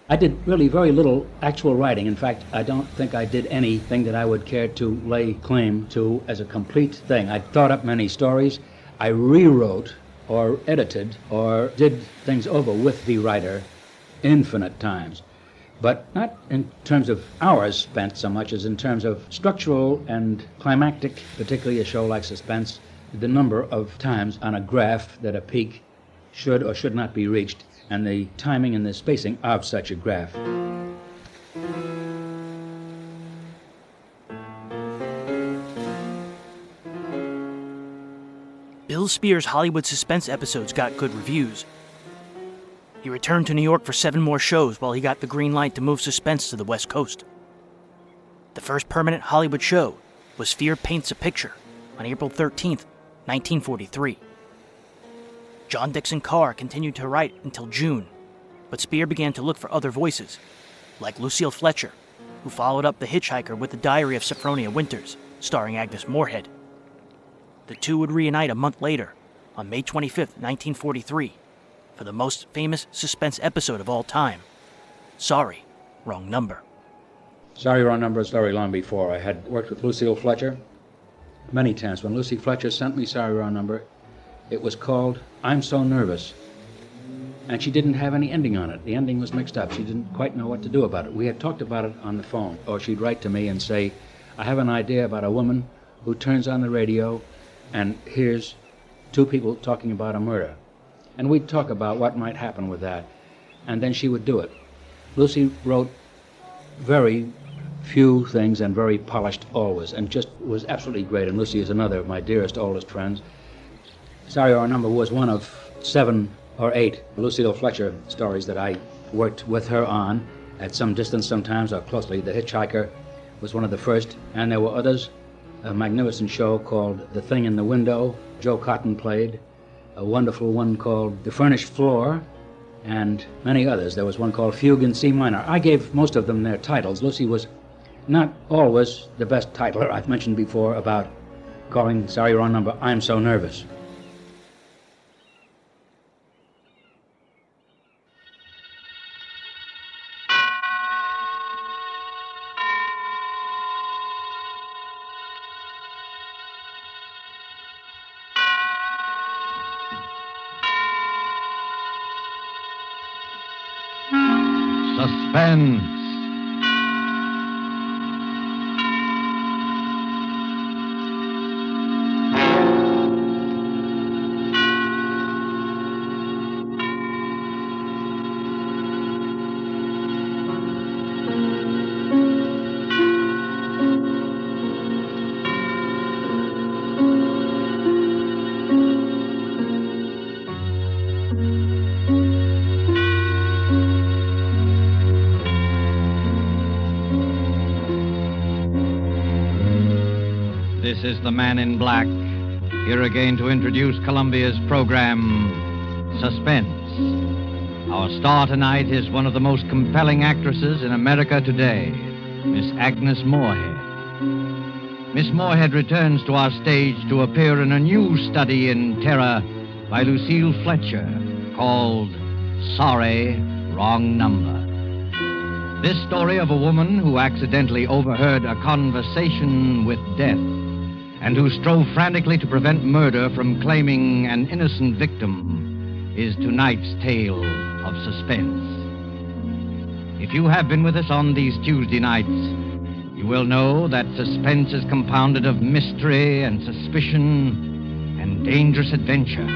I did really very little actual writing. In fact, I don't think I did anything that I would care to lay claim to as a complete thing. I thought up many stories. I rewrote or edited or did things over with the writer infinite times, but not in terms of hours spent so much as in terms of structural and climactic, particularly a show like Suspense, the number of times on a graph that a peak should or should not be reached, and the timing and the spacing of such a graph. Bill Spier's Hollywood Suspense episodes got good reviews. He returned to New York for 7 more shows while he got the green light to move Suspense to the West Coast. The first permanent Hollywood show was Fear Paints a Picture on April 13th, 1943. John Dickson Carr continued to write until June, but Spier began to look for other voices, like Lucille Fletcher, who followed up The Hitch-hiker with the Diary of Sophronia Winters, starring Agnes Moorehead. The two would reunite a month later, on May 25th, 1943, for the most famous Suspense episode of all time, Sorry, Wrong Number. Sorry, Wrong Number is very long before. I had worked with Lucille Fletcher many times. When Lucy Fletcher sent me Sorry, Wrong Number, it was called I'm So Nervous. And she didn't have any ending on it. The ending was mixed up. She didn't quite know what to do about it. We had talked about it on the phone. Or she'd write to me and say, I have an idea about a woman who turns on the radio and hears 2 people talking about a murder. And we'd talk about what might happen with that. And then she would do it. Lucy wrote very few things and very polished always, and just was absolutely great. And Lucy is another of my dearest, oldest friends. Sorry, Wrong Number was one of 7 or 8 Lucille Fletcher stories that I worked with her on at some distance sometimes or closely. The Hitch-hiker was one of the first, and there were others. A magnificent show called The Thing in the Window, Joe Cotton played. A wonderful one called The Furnished Floor, and many others. There was one called Fugue in C minor. I gave most of them their titles. Lucy was not always the best titler. I've mentioned before about calling Sorry, Wrong Number I'm So Nervous. Suspense. This is the Man in Black, here again to introduce Columbia's program, Suspense. Our star tonight is one of the most compelling actresses in America today, Miss Agnes Moorehead. Miss Moorehead returns to our stage to appear in a new study in terror by Lucille Fletcher called Sorry, Wrong Number. This story of a woman who accidentally overheard a conversation with death and who strove frantically to prevent murder from claiming an innocent victim is tonight's tale of suspense. If you have been with us on these Tuesday nights, you will know that suspense is compounded of mystery and suspicion and dangerous adventure.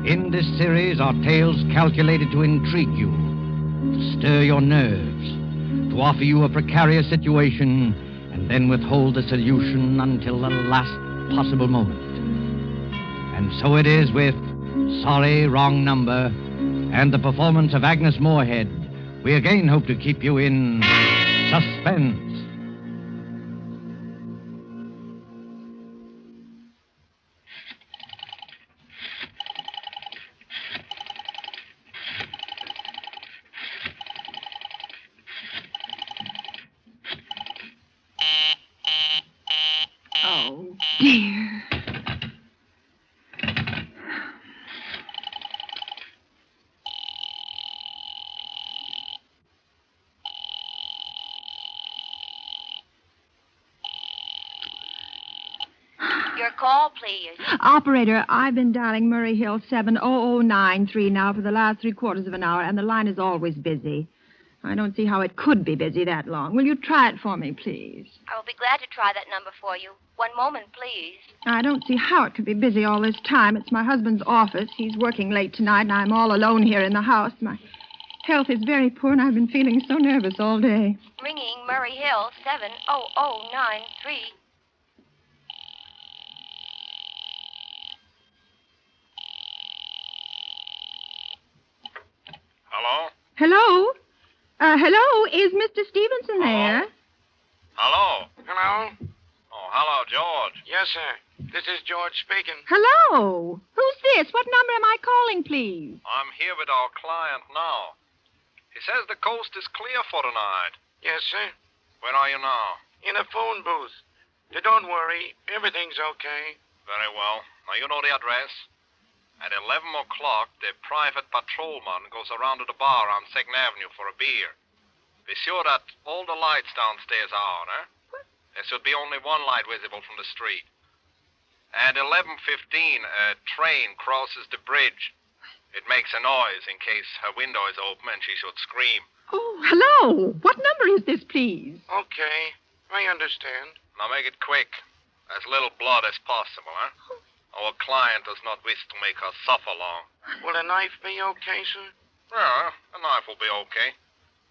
In this series are tales calculated to intrigue you, to stir your nerves, to offer you a precarious situation and then withhold the solution until the last possible moment. And so it is with Sorry, Wrong Number and the performance of Agnes Moorehead. We again hope to keep you in suspense. Oh, dear. Your call, please. Operator, I've been dialing Murray Hill 70093 now for the last 3/4 of an hour, and the line is always busy. I don't see how it could be busy that long. Will you try it for me, please? I will be glad to try that number for you. One moment, please. I don't see how it could be busy all this time. It's my husband's office. He's working late tonight, and I'm all alone here in the house. My health is very poor, and I've been feeling so nervous all day. Ringing Murray Hill 70093. Hello? Hello? Hello? Is Mr. Stevenson there? Hello? Hello? Oh, hello, George. Yes, sir. This is George speaking. Hello? Who's this? What number am I calling, please? I'm here with our client now. He says the coast is clear for tonight. Yes, sir. Where are you now? In a phone booth. Don't worry. Everything's okay. Very well. Now, you know the address. At 11 o'clock, the private patrolman goes around to the bar on 2nd Avenue for a beer. Be sure that all the lights downstairs are on, eh? There should be only one light visible from the street. At 11:15, a train crosses the bridge. It makes a noise in case her window is open and she should scream. Oh, hello. What number is this, please? Okay. I understand. Now make it quick. As little blood as possible, eh? Our client does not wish to make her suffer long. Will a knife be okay, sir? Yeah, a knife will be okay.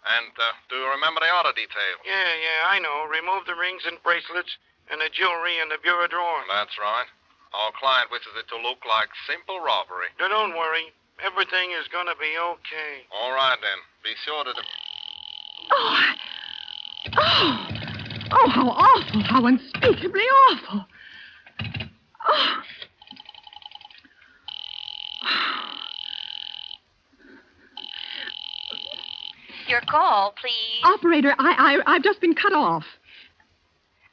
And do you remember the other detail? Yeah, I know. Remove the rings and bracelets and the jewelry in the bureau drawer. That's right. Our client wishes it to look like simple robbery. Don't worry. Everything is going to be okay. All right, then. Be sure to... Oh, how awful. How unspeakably awful. Oh. Your call, please. Operator, I've just been cut off.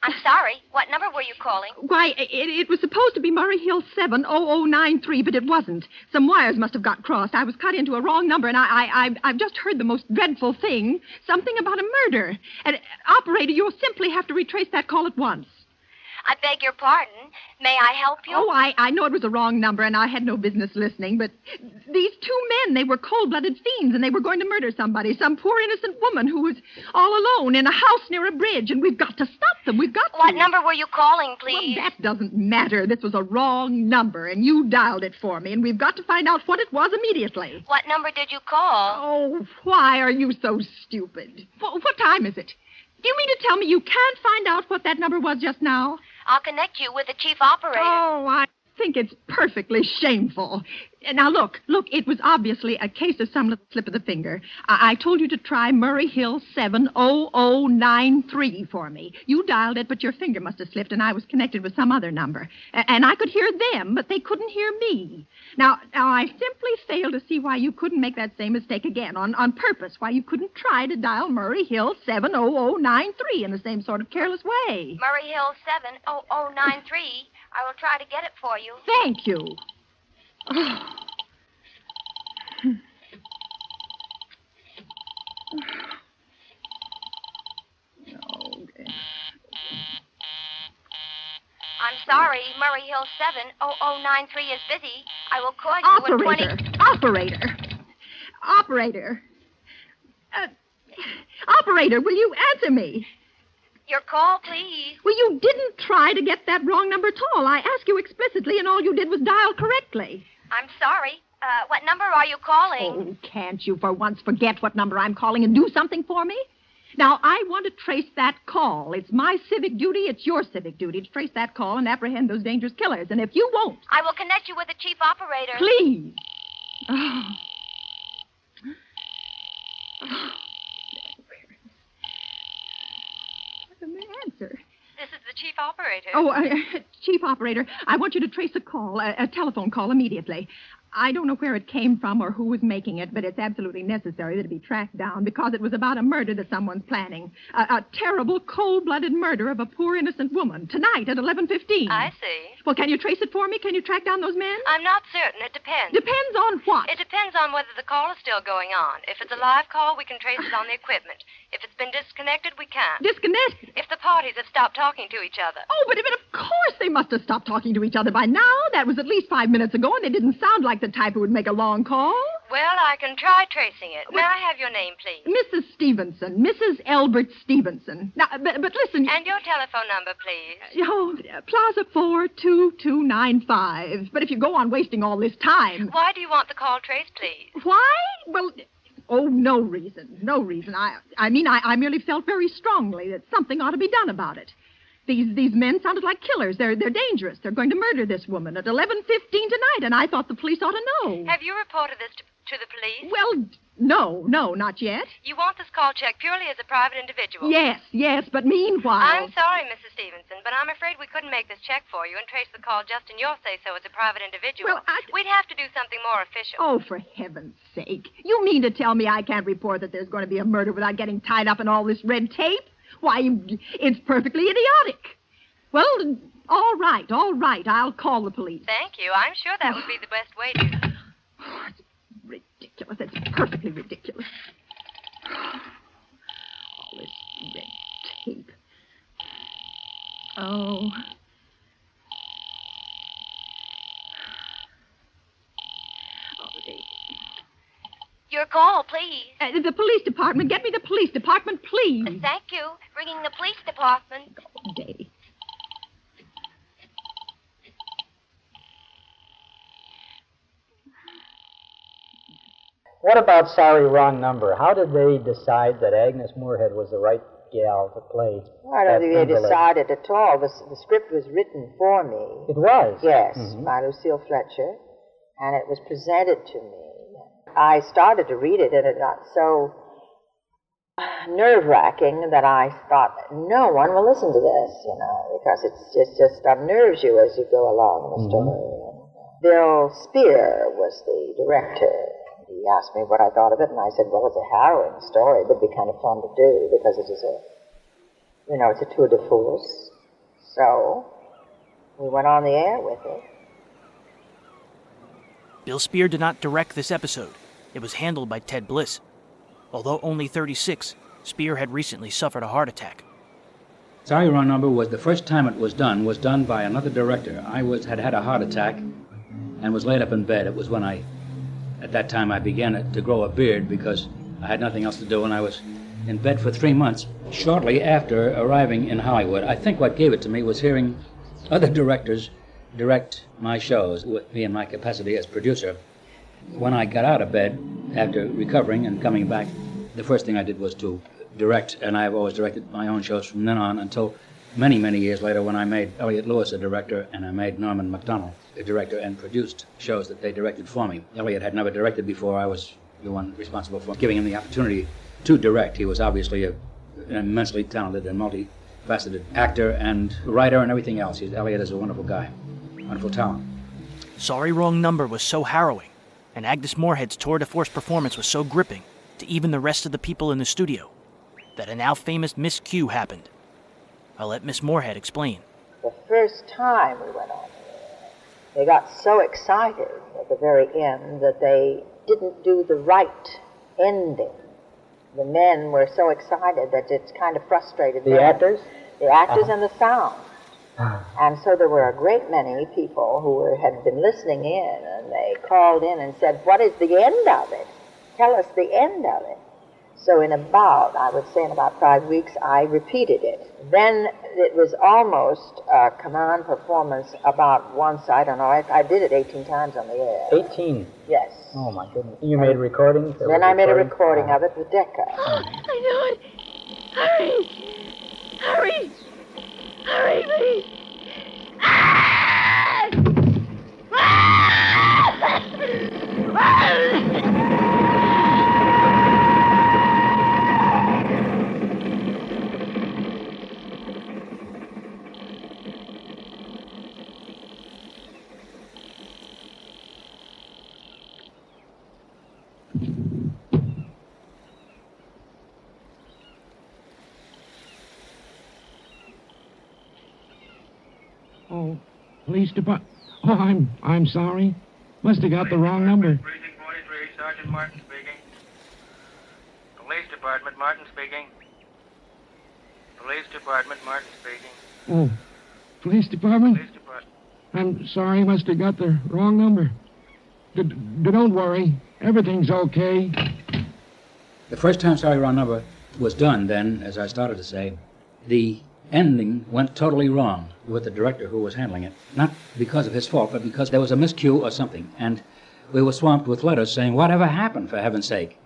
I'm sorry. What number were you calling? Why, it was supposed to be Murray Hill 70093, but it wasn't. Some wires must have got crossed. I was cut into a wrong number, and I've just heard the most dreadful thing. Something about a murder. And, operator, you'll simply have to retrace that call at once. I beg your pardon. May I help you? Oh, I know it was a wrong number, and I had no business listening, but these two men, they were cold-blooded fiends, and they were going to murder somebody, some poor innocent woman who was all alone in a house near a bridge, and we've got to stop them. We've got to. What number were you calling, please? Well, that doesn't matter. This was a wrong number, and you dialed it for me, and we've got to find out what it was immediately. What number did you call? Oh, why are you so stupid? What time is it? Do you mean to tell me you can't find out what that number was just now? I'll connect you with the chief operator. Oh, I think it's perfectly shameful. Now, look, it was obviously a case of some little slip of the finger. I told you to try Murray Hill 70093 for me. You dialed it, but your finger must have slipped, and I was connected with some other number. And I could hear them, but they couldn't hear me. Now, I simply fail to see why you couldn't make that same mistake again, on purpose, why you couldn't try to dial Murray Hill 70093 in the same sort of careless way. Murray Hill 70093. I will try to get it for you. Thank you. Oh. I'm sorry. Murray Hill 70093 is busy. I will call you in 20... Operator, will you answer me? Your call, please. Well, you didn't try to get that wrong number at all. I asked you explicitly, and all you did was dial correctly. I'm sorry. What number are you calling? Oh, can't you for once forget what number I'm calling and do something for me? Now, I want to trace that call. It's my civic duty, it's your civic duty to trace that call and apprehend those dangerous killers. And if you won't... I will connect you with the chief operator. Please. Oh. Where's the answer? This is the chief operator. Oh, chief operator, I want you to trace a call, a telephone call immediately. I don't know where it came from or who was making it, but it's absolutely necessary that it be tracked down because it was about a murder that someone's planning. A terrible, cold-blooded murder of a poor innocent woman tonight at 11:15. I see. Well, can you trace it for me? Can you track down those men? I'm not certain. It depends. Depends on what? It depends on whether the call is still going on. If it's a live call, we can trace it on the equipment. If it's been disconnected, we can't. Disconnected? If the parties have stopped talking to each other. Oh, but of course course they must have stopped talking to each other by now. That was at least 5 minutes ago, and they didn't sound like the type who would make a long call. Well, I can try tracing it. May I have your name, please? Mrs. Stevenson. Mrs. Elbert Stevenson. Now, but listen... And your telephone number, please. Plaza 42295. But if you go on wasting all this time... Why do you want the call traced, please? Why? Well... Oh, no reason. No reason. I merely felt very strongly that something ought to be done about it. These men sounded like killers. They're dangerous. They're going to murder this woman at 11:15 tonight, and I thought the police ought to know. Have you reported this to the police? Well, no, not yet. You want this call checked purely as a private individual? Yes, but meanwhile... I'm sorry, Mrs. Stevenson, but I'm afraid we couldn't make this check for you and trace the call just in your say-so as a private individual. Well, we'd have to do something more official. Oh, for heaven's sake. You mean to tell me I can't report that there's going to be a murder without getting tied up in all this red tape? Why, it's perfectly idiotic. Well, all right. I'll call the police. Thank you. I'm sure that would be the best way to... Oh, it's ridiculous. It's perfectly ridiculous. All this red tape. Oh. Your call, please. The police department. Get me the police department, please. Thank you. Ringing the police department. Day. What about Sorry Wrong Number? How did they decide that Agnes Moorehead was the right gal to play? I don't think they decided at all. The script was written for me. It was? Yes, by Lucille Fletcher, and it was presented to me. I started to read it, and it got so nerve-wracking that I thought, no one will listen to this, because it just unnerves you as you go along in the story. Bill Spier was the director. He asked me what I thought of it, and I said, well, it's a harrowing story. It would be kind of fun to do because it is it's a tour de force. So we went on the air with it. Bill Spier did not direct this episode. It was handled by Ted Bliss. Although only 36, Spier had recently suffered a heart attack. Sorry Wrong Number was the first time it was done by another director. I had a heart attack and was laid up in bed. It was when at that time I began to grow a beard because I had nothing else to do, and I was in bed for 3 months. Shortly after arriving in Hollywood, I think what gave it to me was hearing other directors direct my shows with me in my capacity as producer. When I got out of bed after recovering and coming back, the first thing I did was to direct, and I've always directed my own shows from then on until many, many years later when I made Elliot Lewis a director and I made Norman MacDonald a director and produced shows that they directed for me. Elliot had never directed before. I was the one responsible for giving him the opportunity to direct. He was obviously an immensely talented and multifaceted actor and writer and everything else. Elliot is a wonderful guy, wonderful talent. Sorry Wrong Number was so harrowing, and Agnes Moorehead's tour de force performance was so gripping to even the rest of the people in the studio that a now famous miscue happened. I'll let Ms Moorehead explain. The first time we went on, they got so excited at the very end that they didn't do the right ending. The men were so excited that it's kind of frustrated them. The actors? The actors and the sound. And so there were a great many people who had been listening in, and they called in and said, what is the end of it? Tell us the end of it. So in about 5 weeks, I repeated it. Then it was almost a command performance about once, I don't know, I did it 18 times on the air. 18? Yes. Oh, my goodness. You made recordings? Then I made a recording of it with Decca. I know it. Hurry, please. Oh, police department. Oh, I'm sorry. Must have got the wrong number. Precinct 43, Sergeant Martin speaking. Police Department, Martin speaking. Police Department, Martin speaking. Oh, Police department? Police department. I'm sorry, must have got the wrong number. Don't worry. Everything's okay. The first time Sorry Wrong Number was done, then, as I started to say, the ending went totally wrong with the director who was handling it. Not because of his fault, but because there was a miscue or something. And we were swamped with letters saying, whatever happened, for heaven's sake?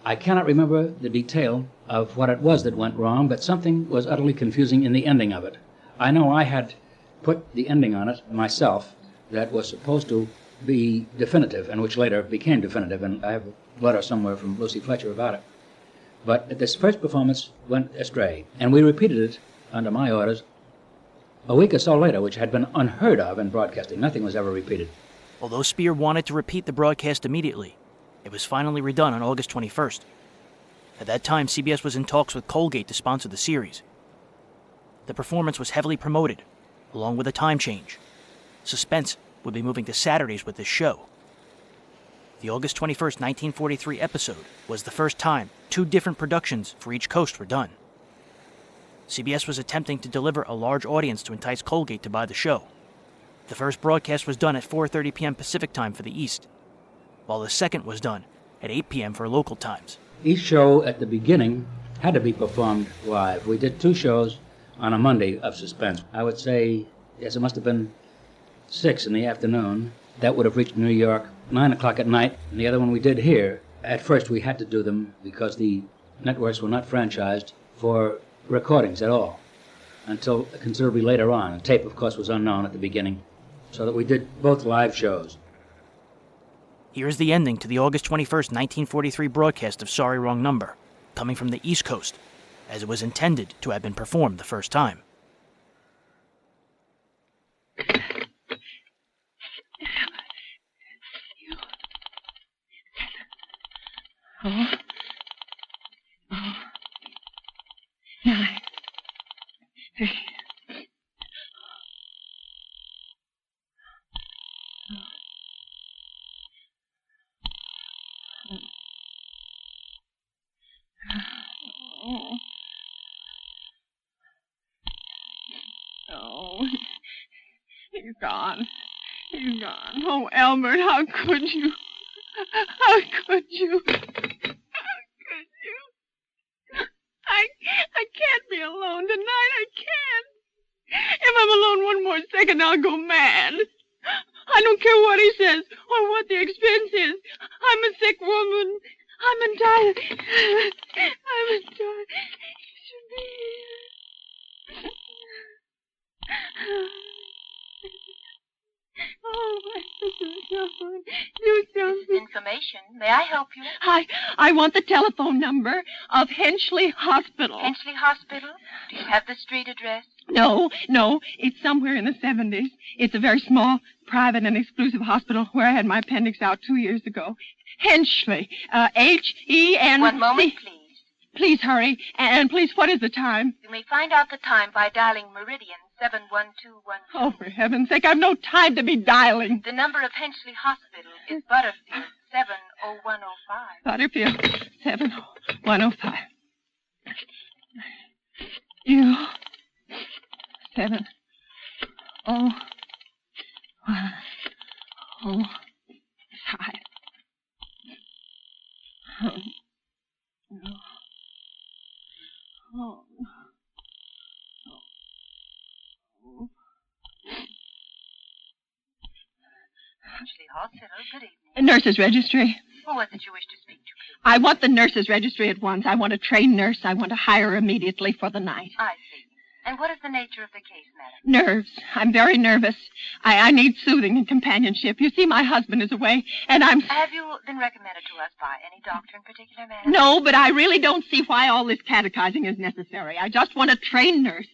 I cannot remember the detail of what it was that went wrong, but something was utterly confusing in the ending of it. I know I had put the ending on it myself that was supposed to be definitive, and which later became definitive, and I have a letter somewhere from Lucille Fletcher about it. But this first performance went astray, and we repeated it under my orders a week or so later, which had been unheard of in broadcasting. Nothing was ever repeated. Although Spier wanted to repeat the broadcast immediately, it was finally redone on August 21st. At that time, CBS was in talks with Colgate to sponsor the series. The performance was heavily promoted, along with a time change. Suspense would be moving to Saturdays with this show. The August 21st, 1943 episode was the first time 2 different productions for each coast were done. CBS was attempting to deliver a large audience to entice Colgate to buy the show. The first broadcast was done at 4:30 p.m. Pacific time for the East, while the second was done at 8 p.m. for local times. Each show at the beginning had to be performed live. We did 2 shows on a Monday of Suspense. I would say, yes, it must have been 6 in the afternoon. That would have reached New York 9 o'clock at night. And the other one we did here. At first we had to do them because the networks were not franchised for recordings at all until considerably later on. And tape, of course, was unknown at the beginning, so that we did both live shows. Here's the ending to the August 21st, 1943 broadcast of Sorry Wrong Number, coming from the East Coast, as it was intended to have been performed the first time. Oh. 9, 3. Oh, he's gone. He's gone. Oh, Elbert, how could you? How could you? I can't be alone tonight. I can't. If I'm alone one more second, I'll go mad. I don't care what he says or what the expense is. I'm a sick woman. I'm entitled. I'm entitled. You should be here. Oh, do something. Information. May I help you? I want the telephone number of Henchley Hospital. Henchley Hospital? Do you have the street address? No. It's somewhere in the 70s. It's a very small, private, and exclusive hospital where I had my appendix out 2 years ago. Henchley. H-E-N... One moment, please. Please hurry. And please, what is the time? You may find out the time by dialing Meridian 71212. Oh, for heaven's sake, I've no time to be dialing. The number of Henchley Hospital is Butterfield 70105. Butterfield 70105. You 70105. Henchley Hospital, good evening. Nurses' registry. Who was it you wish to speak to, please? I want the nurses' registry at once. I want a trained nurse. I want to hire her immediately for the night. I see. And what is the nature of the case, madam? Nerves. I'm very nervous. I need soothing and companionship. You see, my husband is away, and I'm... Have you been recommended to us by any doctor in particular, madam? No, but I really don't see why all this catechizing is necessary. I just want a trained nurse.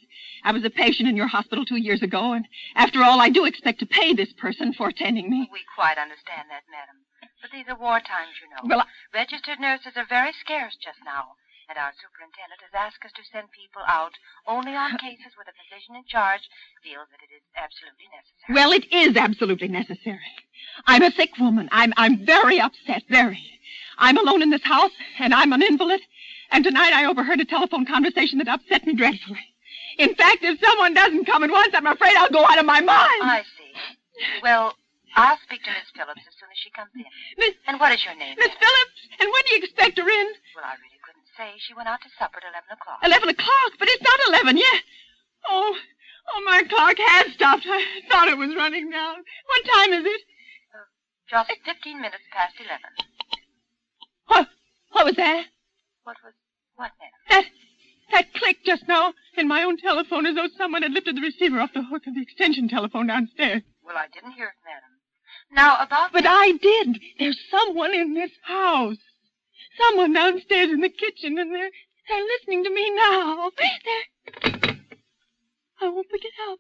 I was a patient in your hospital 2 years ago, and after all, I do expect to pay this person for attending me. We quite understand that, madam. But these are war times, you know. Well, registered nurses are very scarce just now, and our superintendent has asked us to send people out only on cases where the physician in charge feels that it is absolutely necessary. Well, it is absolutely necessary. I'm a sick woman. I'm very upset, very. I'm alone in this house, and I'm an invalid, and tonight I overheard a telephone conversation that upset me dreadfully. In fact, if someone doesn't come at once, I'm afraid I'll go out of my mind. I see. Well, I'll speak to Miss Phillips as soon as she comes in. And what is your name? Miss Phillips? And when do you expect her in? Well, I really couldn't say. She went out to supper at 11 o'clock. 11 o'clock? But it's not 11 yet. Oh, my clock has stopped. I thought it was running down. What time is it? Just 15 minutes past 11. What was that? What, ma'am? That click just now in my own telephone as though someone had lifted the receiver off the hook of the extension telephone downstairs. Well, I didn't hear it, madam. Now, about... But I did. There's someone in this house. Someone downstairs in the kitchen, and they're listening to me now. I won't pick it up.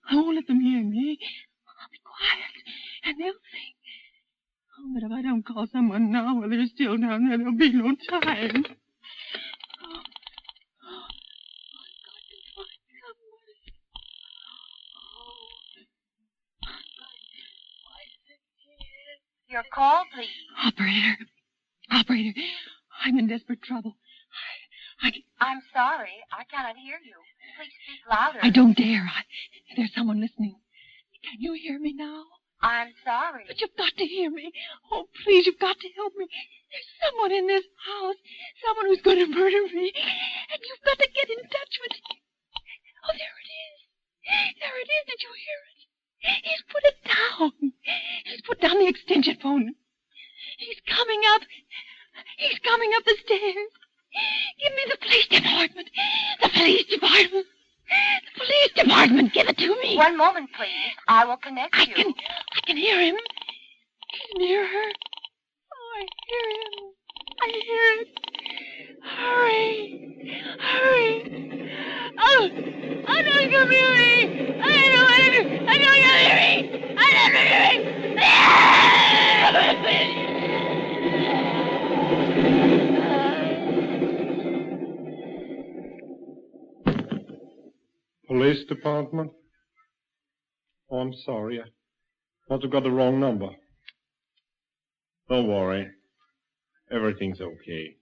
I won't let them hear me. I'll be quiet, and they'll think. Oh, but if I don't call someone now while they're still down there, there'll be no time. Your call, please. Operator, I'm in desperate trouble. I'm sorry. I cannot hear you. Please speak louder. I don't dare. There's someone listening. Can you hear me now? I'm sorry. But you've got to hear me. Oh, please, you've got to help me. There's someone in this house. Someone who's going to murder me. And you've got to get in touch with him. Oh, there it is. There it is. Did you hear it? He's put it down. He's put down the extension phone. He's coming up. He's coming up the stairs. Give me the police department. The police department. The police department. Give it to me. One moment, please. I will connect you. I can hear him. He's near her. Oh, I hear him. I hear it. Hurry. Hurry. Oh, don't come near me. I don't come near me. I don't come near me. Police department? Oh, I'm sorry. I must have got the wrong number. Don't worry. Everything's okay.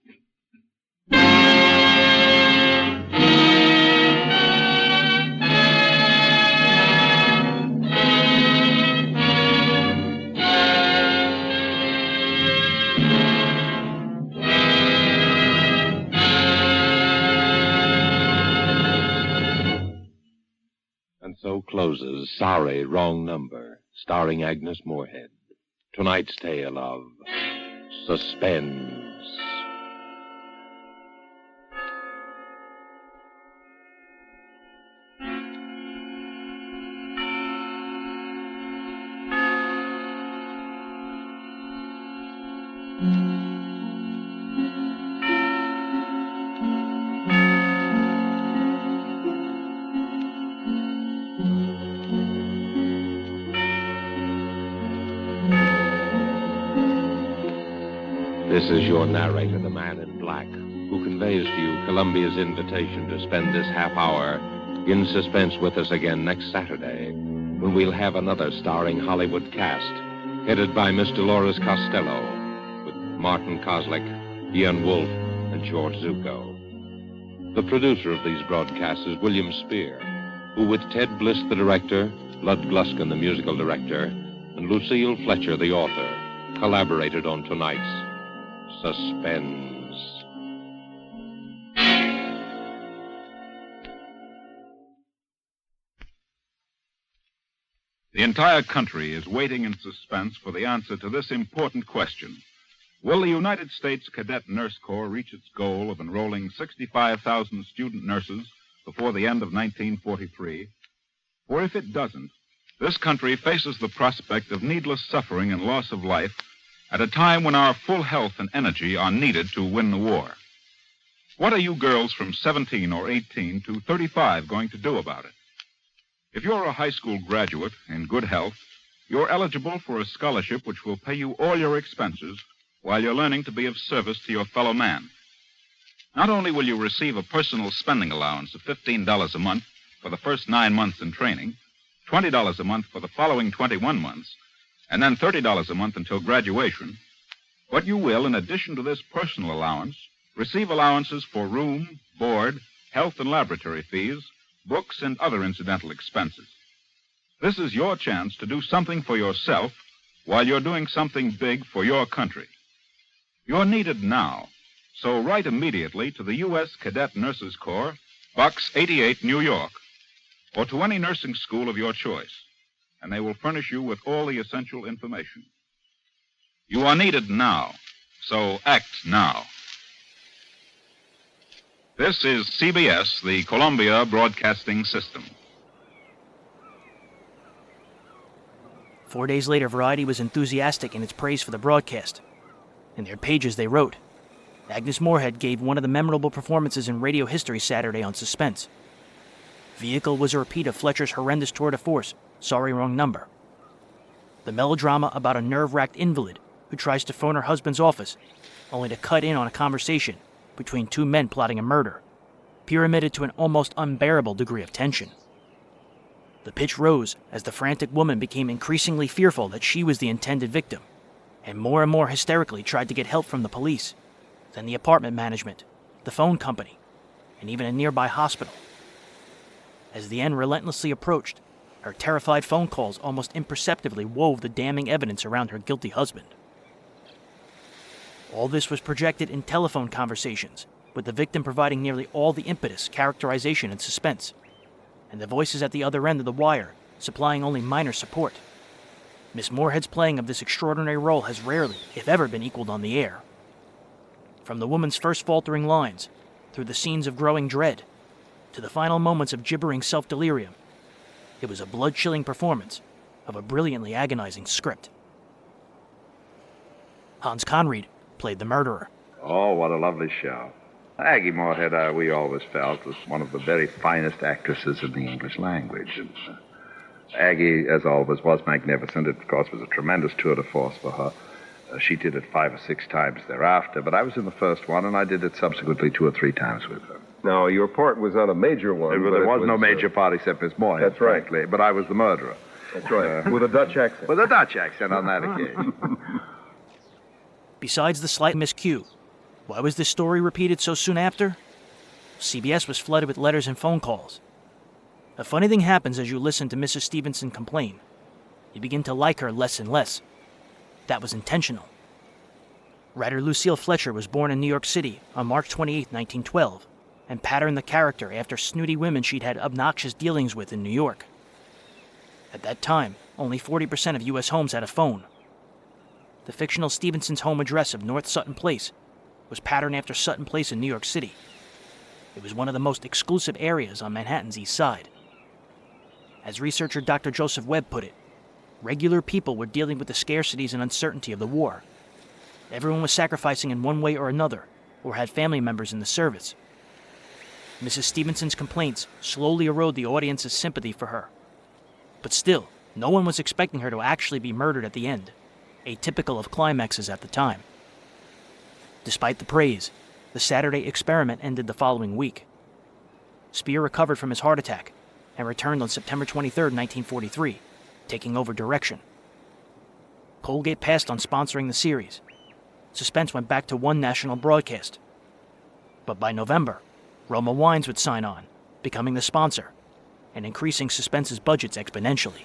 And so closes Sorry, Wrong Number, starring Agnes Moorehead. Tonight's tale of Suspense. This is your narrator, the man in black, who conveys to you Columbia's invitation to spend this half hour in suspense with us again next Saturday, when we'll have another starring Hollywood cast, headed by Miss Dolores Costello, with Martin Koslick, Ian Wolfe, and George Zucco. The producer of these broadcasts is William Spier, who, with Ted Bliss, the director, Lud Gluskin, the musical director, and Lucille Fletcher, the author, collaborated on tonight's Suspense. The entire country is waiting in suspense for the answer to this important question. Will the United States Cadet Nurse Corps reach its goal of enrolling 65,000 student nurses before the end of 1943? For if it doesn't, this country faces the prospect of needless suffering and loss of life at a time when our full health and energy are needed to win the war. What are you girls from 17 or 18 to 35 going to do about it? If you're a high school graduate in good health, you're eligible for a scholarship which will pay you all your expenses while you're learning to be of service to your fellow man. Not only will you receive a personal spending allowance of $15 a month for the first 9 months in training, $20 a month for the following 21 months, and then $30 a month until graduation, but you will, in addition to this personal allowance, receive allowances for room, board, health and laboratory fees, books, and other incidental expenses. This is your chance to do something for yourself while you're doing something big for your country. You're needed now, so write immediately to the U.S. Cadet Nurses Corps, Box 88, New York, or to any nursing school of your choice, and they will furnish you with all the essential information. You are needed now, so act now. This is CBS, the Columbia Broadcasting System. 4 days later, Variety was enthusiastic in its praise for the broadcast. In their pages, they wrote, Agnes Moorehead gave one of the memorable performances in radio history Saturday on Suspense. Vehicle was a repeat of Fletcher's horrendous tour de force, Sorry Wrong Number. The melodrama about a nerve-wracked invalid who tries to phone her husband's office, only to cut in on a conversation between two men plotting a murder, pyramided to an almost unbearable degree of tension. The pitch rose as the frantic woman became increasingly fearful that she was the intended victim, and more hysterically tried to get help from the police, then the apartment management, the phone company, and even a nearby hospital. As the end relentlessly approached, her terrified phone calls almost imperceptibly wove the damning evidence around her guilty husband. All this was projected in telephone conversations, with the victim providing nearly all the impetus, characterization, and suspense, and the voices at the other end of the wire supplying only minor support. Ms Moorehead's playing of this extraordinary role has rarely, if ever, been equaled on the air. From the woman's first faltering lines, through the scenes of growing dread, to the final moments of gibbering self-delirium, it was a blood-chilling performance of a brilliantly agonizing script. Hans Conried played the murderer. Oh, what a lovely show. Aggie Moorehead, we always felt, was one of the very finest actresses in the English language. And Aggie, as always, was magnificent. It, of course, was a tremendous tour de force for her. She did it 5 or 6 times thereafter, but I was in the first one, and I did it subsequently 2 or 3 times with her. Now, your part was not a major one. There was no major part except Ms Moorehead, that's right. frankly, but I was the murderer. That's right, with a Dutch accent. With a Dutch accent on that occasion. Besides the slight miscue, why was this story repeated so soon after? CBS was flooded with letters and phone calls. A funny thing happens as you listen to Mrs. Stevenson complain. You begin to like her less and less. That was intentional. Writer Lucille Fletcher was born in New York City on March 28, 1912, and patterned the character after snooty women she'd had obnoxious dealings with in New York. At that time, only 40% of U.S. homes had a phone. The fictional Stevenson's home address of North Sutton Place was patterned after Sutton Place in New York City. It was one of the most exclusive areas on Manhattan's East Side. As researcher Dr. Joseph Webb put it, regular people were dealing with the scarcities and uncertainty of the war. Everyone was sacrificing in one way or another, or had family members in the service. Mrs. Stevenson's complaints slowly erode the audience's sympathy for her. But still, no one was expecting her to actually be murdered at the end, atypical of climaxes at the time. Despite the praise, the Saturday experiment ended the following week. Spier recovered from his heart attack and returned on September 23, 1943, taking over direction. Colgate passed on sponsoring the series. Suspense went back to one national broadcast. But by November, Roma Wines would sign on, becoming the sponsor, and increasing Suspense's budgets exponentially.